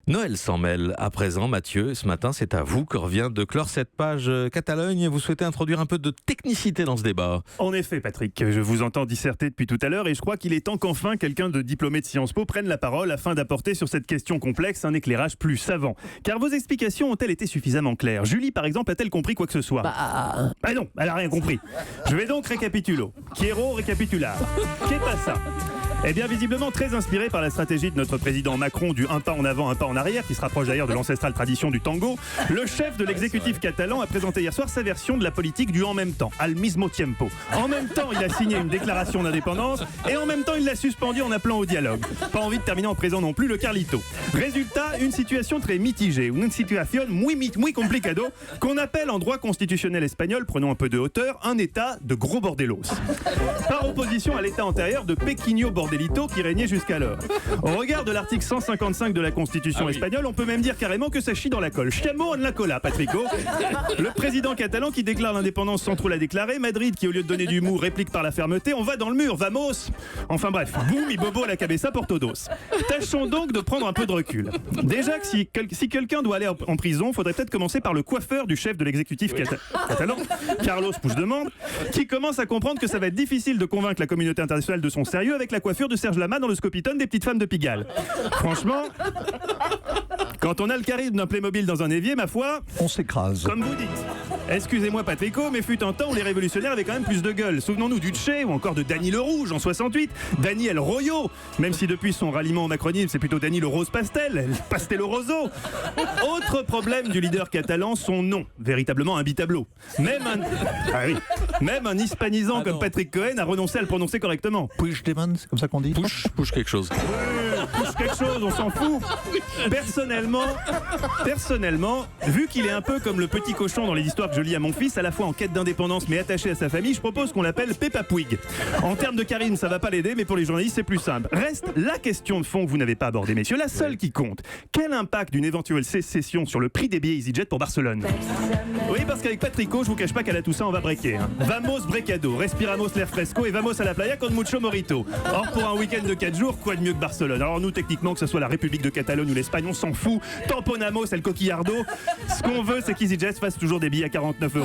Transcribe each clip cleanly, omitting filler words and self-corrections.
Noël s'en mêle. À présent, Mathieu, ce matin, c'est à vous que revient de clore cette page Catalogne. Vous souhaitez introduire un peu de technicité dans ce débat. En effet, Patrick, je vous entends disserter depuis tout à l'heure et je crois qu'il est temps qu'enfin quelqu'un de diplômé de Sciences Po prenne la parole afin d'apporter sur cette question complexe un éclairage plus savant. Car vos explications ont-elles été suffisamment claires? Julie, par exemple, a-t-elle compris quoi que ce soit? Non, elle a rien compris. Je vais donc récapitulo. Quiero recapitular. Qu'est pas ça? Eh bien, visiblement très inspiré par la stratégie de notre président Macron du un pas en avant, un pas en arrière, qui se rapproche d'ailleurs de l'ancestrale tradition du tango, le chef de l'exécutif catalan a présenté hier soir sa version de la politique du en même temps, al mismo tiempo. En même temps, il a signé une déclaration d'indépendance et en même temps, il l'a suspendu en appelant au dialogue. Pas envie de terminer en présent non plus le Carlito. Résultat, une situation très mitigée, une situation muy complicado, qu'on appelle en droit constitutionnel espagnol, prenons un peu de hauteur, un état de gros bordelos. Par opposition à l'état antérieur de Pequeño Bordelito qui régnait jusqu'alors. Au regard de l'article 155 de la Constitution espagnole, on peut même dire carrément que ça chie dans la colle. Chiamo en la cola, Patrico. Le président catalan qui déclare l'indépendance sans trop la déclarer, Madrid qui au lieu de donner du mou réplique par la fermeté, on va dans le mur, vamos. Enfin bref, boum, y bobo à la cabeza por todos. Tâchons donc de prendre un peu de recul. Déjà que si quelqu'un doit aller en prison, faudrait peut-être commencer par le coiffeur du chef de l'exécutif catalan, Carlos Puigdemont, qui commence à comprendre que ça va être difficile de convaincre la communauté internationale de son sérieux avec la coiffure de Serge Lama dans le Scopitone des petites femmes de Pigalle. Franchement, quand on a le charisme d'un Playmobil dans un évier, ma foi, on s'écrase. Comme vous dites. Excusez-moi Patrico, mais fut un temps où les révolutionnaires avaient quand même plus de gueule. Souvenons-nous du Tché ou encore de Dany le Rouge en 68, Dany El Royo, même si depuis son ralliement au macronisme c'est plutôt Dany le Rose Pastel, El Pastel Roso. Autre problème du leader catalan, son nom, véritablement imbitable. Même un hispanisant comme Patrick Cohen a renoncé à le prononcer correctement. Puigdemont, c'est comme ça qu'on dit? Push quelque chose. Push quelque chose, on s'en fout. Personnellement, vu qu'il est un peu comme le petit cochon dans les histoires que je lis à mon fils, à la fois en quête d'indépendance mais attaché à sa famille, je propose qu'on l'appelle Peppa Puig. En termes de charisme, ça va pas l'aider, mais pour les journalistes, c'est plus simple. Reste la question de fond que vous n'avez pas abordée, messieurs, la seule qui compte. Quel impact d'une éventuelle sécession sur le prix des billets EasyJet pour Barcelone? Oui, parce qu'avec Patrico, je vous cache pas qu'à la Toussaint, on va breaker. Vamos brecado, respiramos l'air fresco et vamos à la playa con mucho morito. Or, pour un week-end de 4 jours, quoi de mieux que Barcelone? Alors nous, techniquement, que ce soit la République de Catalogne ou l'Espagne, on s'en fout. Tamponamos el coquillardo. Ce qu'on veut, c'est qu'EasyJet fasse toujours des billets à 49 €.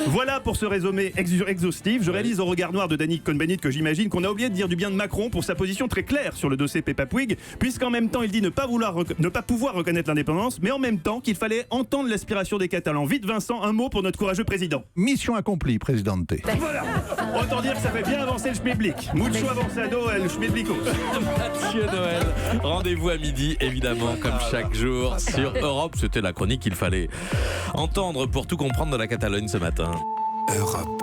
Voilà pour ce résumé exhaustif. Je réalise au regard noir de Danny Cohn-Bendit que j'imagine qu'on a oublié de dire du bien de Macron pour sa position très claire sur le dossier Peppa Puig, puisqu'en même temps, il dit ne pas pouvoir reconnaître l'indépendance, mais en même temps qu'il fallait entendre l'aspiration des Catalans. Vite, Vincent, un mot pour notre courageux président. Mission accomplie, présidente. Voilà. Autant dire que ça fait bien avancer le schmilblick. Mucho avanzado el schmilblico. Mathieu Noël, rendez-vous à midi, évidemment, comme chaque jour, sur Europe. C'était la chronique qu'il fallait entendre pour tout comprendre de la Catalogne ce matin. Europe.